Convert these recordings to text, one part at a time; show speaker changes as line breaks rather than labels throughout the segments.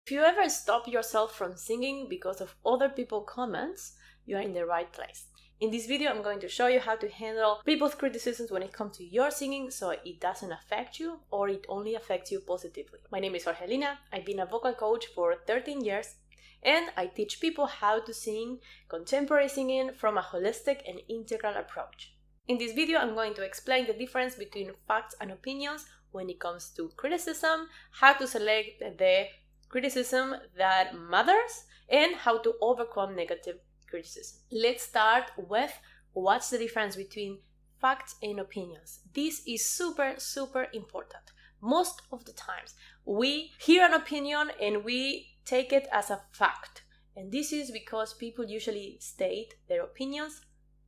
If you ever stop yourself from singing because of other people's comments, you are in the right place. In this video, I'm going to show you how to handle people's criticisms when it comes to your singing so it doesn't affect you or it only affects you positively. My name is Jorgelina. I've been a vocal coach for 13 years and I teach people how to sing contemporary singing from a holistic and integral approach. In this video, I'm going to explain the difference between facts and opinions when it comes to criticism, how to select the criticism that matters, and how to overcome negative criticism. Let's start with what's the difference between facts and opinions. This is super important. Most of the times we hear an opinion and we take it as a fact. And this is because people usually state their opinions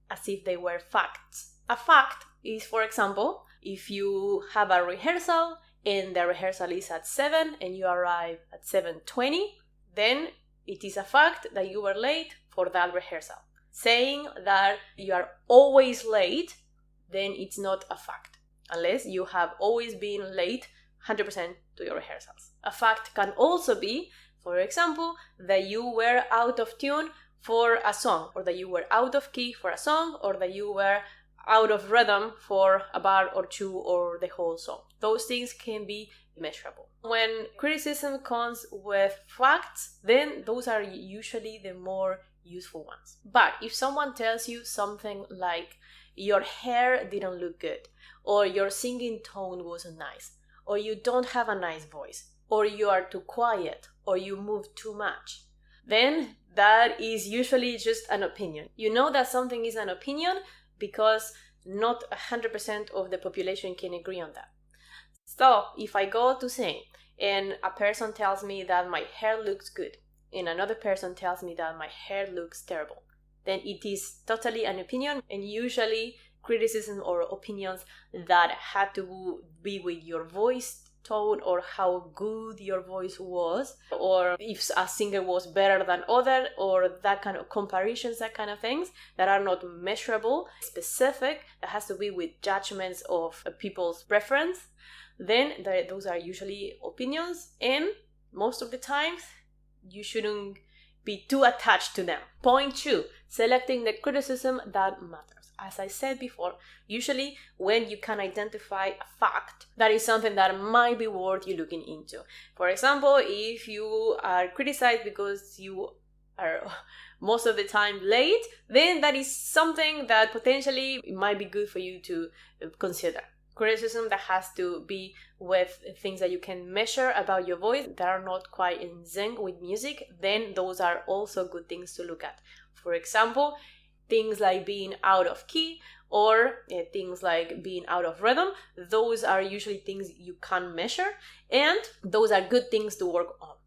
as if they were facts. A fact is, for example, if you have a rehearsal and the rehearsal is at 7 and you arrive at 7:20, then it is a fact that you were late for that rehearsal. Saying that you are always late, then it's not a fact, unless you have always been late 100% to your rehearsals. A fact can also be, for example, that you were out of tune for a song, or that you were out of key for a song, or that you were out of rhythm for a bar or two or the whole song. Those things can be measurable. When criticism comes with facts, then those are usually the more useful ones. But if someone tells you something like your hair didn't look good, or your singing tone wasn't nice, or you don't have a nice voice, or you are too quiet, or you move too much, then that is usually just an opinion. You know that something is an opinion because not 100% of the population can agree on that. So if I go to sing and a person tells me that my hair looks good and another person tells me that my hair looks terrible, then it is totally an opinion, and usually criticism or opinions that had to be with your voice tone or how good your voice was, or if a singer was better than other, or that kind of comparisons, that kind of things that are not measurable, specific, that has to be with judgments of people's preference, then those are usually opinions, and most of the times you shouldn't be too attached to them. Point 2, selecting the criticism that matters. As I said before, usually when you can identify a fact, that is something that might be worth you looking into. For example, if you are criticized because you are most of the time late, then that is something that potentially might be good for you to consider. Criticism that has to be with things that you can measure about your voice that are not quite in sync with music, then those are also good things to look at. For example, things like being out of key or things like being out of rhythm, those are usually things you can measure, and those are good things to work on.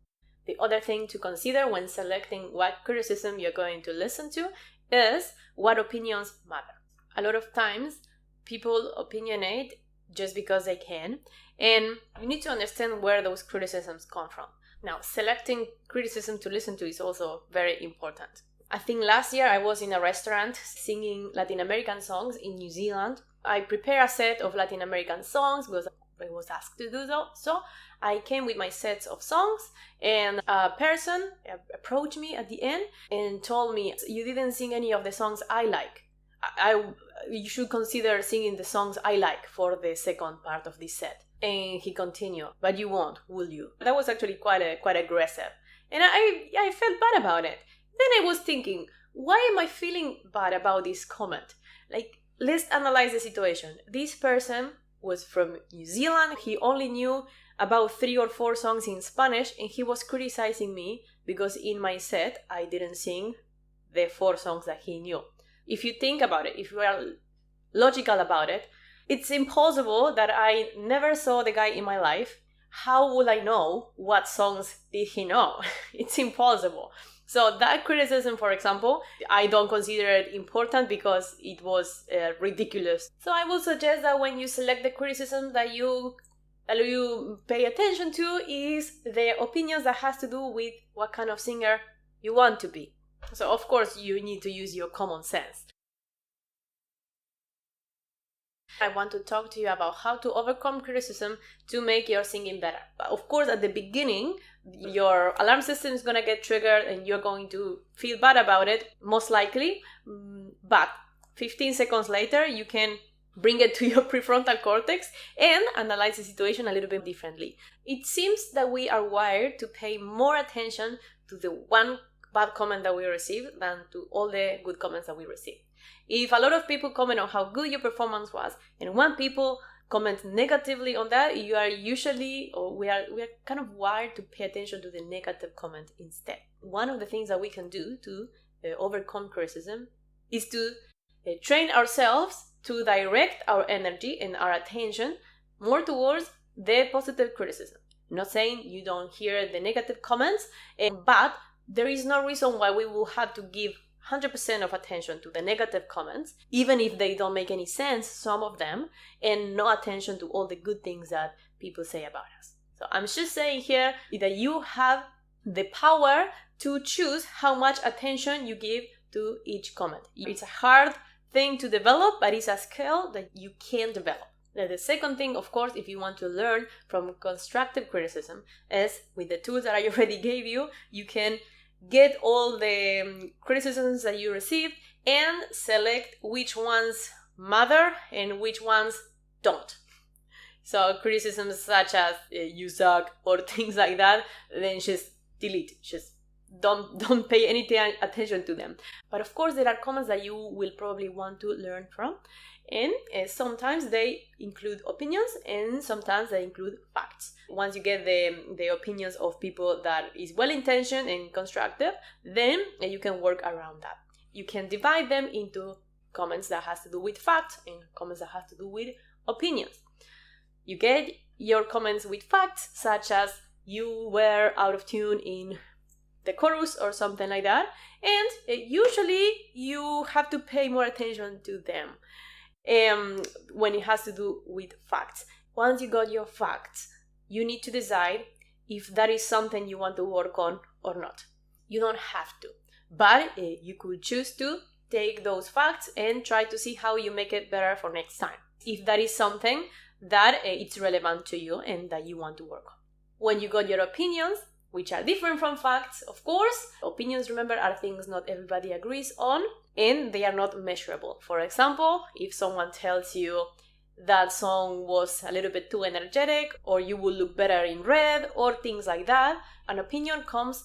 The other thing to consider when selecting what criticism you're going to listen to is what opinions matter. A lot of times, people opinionate just because they can, and you need to understand where those criticisms come from. Now, selecting criticism to listen to is also very important. I think last year I was in a restaurant singing Latin American songs in New Zealand. I prepared a set of Latin American songs because I was asked to do so. So I came with my sets of songs, and a person approached me at the end and told me, "You didn't sing any of the songs I like. You should consider singing the songs I like for the second part of this set." And he continued, "But you won't, will you?" That was actually quite aggressive. And I felt bad about it. Then I was thinking, why am I feeling bad about this comment? Let's analyze the situation. This person was from New Zealand. He only knew about 3 or 4 songs in Spanish, and he was criticizing me because in my set, I didn't sing the 4 songs that he knew. If you think about it, if you are logical about it, it's impossible that I never saw the guy in my life. How would I know what songs did he know? It's impossible. So that criticism, for example, I don't consider it important because it was ridiculous. So I would suggest that when you select the criticism that you pay attention to is the opinions that has to do with what kind of singer you want to be. So of course you need to use your common sense. I want to talk to you about how to overcome criticism to make your singing better. But of course, at the beginning, Your alarm system is going to get triggered and you're going to feel bad about it, most likely. But 15 seconds later, you can bring it to your prefrontal cortex and analyze the situation a little bit differently. It seems that we are wired to pay more attention to the one bad comment that we receive than to all the good comments that we receive. If a lot of people comment on how good your performance was, and when people comment negatively on that, you are usually, or we are kind of wired to pay attention to the negative comment instead. One of the things that we can do to overcome criticism is to train ourselves to direct our energy and our attention more towards the positive criticism. I'm not saying you don't hear the negative comments, but there is no reason why we will have to give 100% of attention to the negative comments, even if they don't make any sense, some of them, and no attention to all the good things that people say about us. So I'm just saying here that you have the power to choose how much attention you give to each comment. It's a hard thing to develop, but it's a skill that you can develop. Now, the second thing, of course, if you want to learn from constructive criticism, is with the tools that I already gave you, you can get all the criticisms that you received and select which ones matter and which ones don't. So criticisms such as you suck or things like that, then just delete, just don't pay any attention to them. But of course there are comments that you will probably want to learn from, and sometimes they include opinions and sometimes they include facts. Once you get the opinions of people that is well-intentioned and constructive, then you can work around that. You can divide them into comments that has to do with facts and comments that have to do with opinions. You get your comments with facts, such as you were out of tune in the chorus or something like that, and usually you have to pay more attention to them when it has to do with facts. Once you got your facts, you need to decide if that is something you want to work on or not. You don't have to, but you could choose to take those facts and try to see how you make it better for next time, if that is something that it's relevant to you and that you want to work on. When you got your opinions, which are different from facts, of course, opinions, remember, are things not everybody agrees on, and they are not measurable. For example, if someone tells you that song was a little bit too energetic, or you will look better in red, or things like that, an opinion comes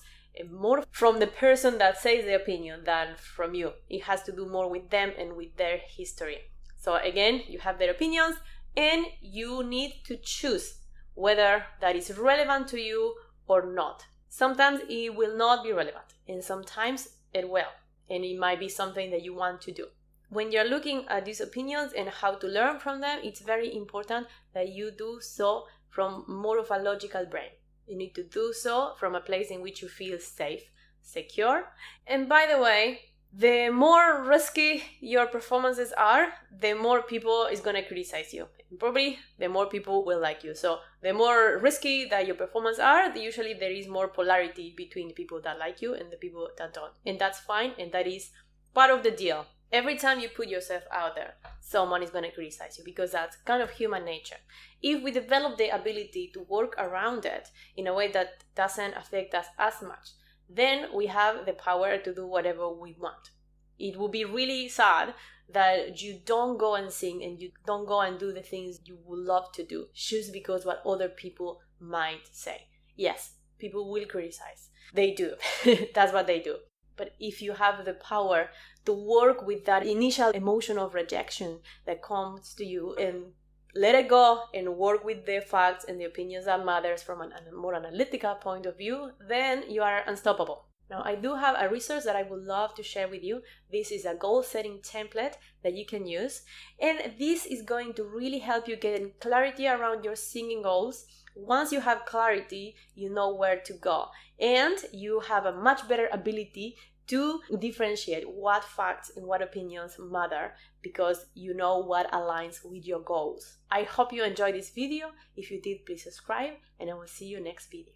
more from the person that says the opinion than from you. It has to do more with them and with their history. So again, you have their opinions, and you need to choose whether that is relevant to you or not. Sometimes it will not be relevant, and sometimes it will, and it might be something that you want to do. When you're looking at these opinions and how to learn from them, it's very important that you do so from more of a logical brain. You need to do so from a place in which you feel safe, secure. And by the way, the more risky your performances are, the more people is going to criticize you. And probably the more people will like you. So the more risky that your performances are, usually there is more polarity between the people that like you and the people that don't. And that's fine, and that is part of the deal. Every time you put yourself out there, someone is going to criticize you, because that's kind of human nature. If we develop the ability to work around it in a way that doesn't affect us as much, then we have the power to do whatever we want. It would be really sad that you don't go and sing and you don't go and do the things you would love to do just because what other people might say. Yes, people will criticize. They do. That's what they do. But if you have the power to work with that initial emotion of rejection that comes to you and let it go and work with the facts and the opinions that matters from a more analytical point of view, then you are unstoppable. Now, I do have a resource that I would love to share with you. This is a goal-setting template that you can use. And this is going to really help you get clarity around your singing goals. Once you have clarity, you know where to go. And you have a much better ability to differentiate what facts and what opinions matter, because you know what aligns with your goals. I hope you enjoyed this video. If you did, please subscribe, and I will see you next video.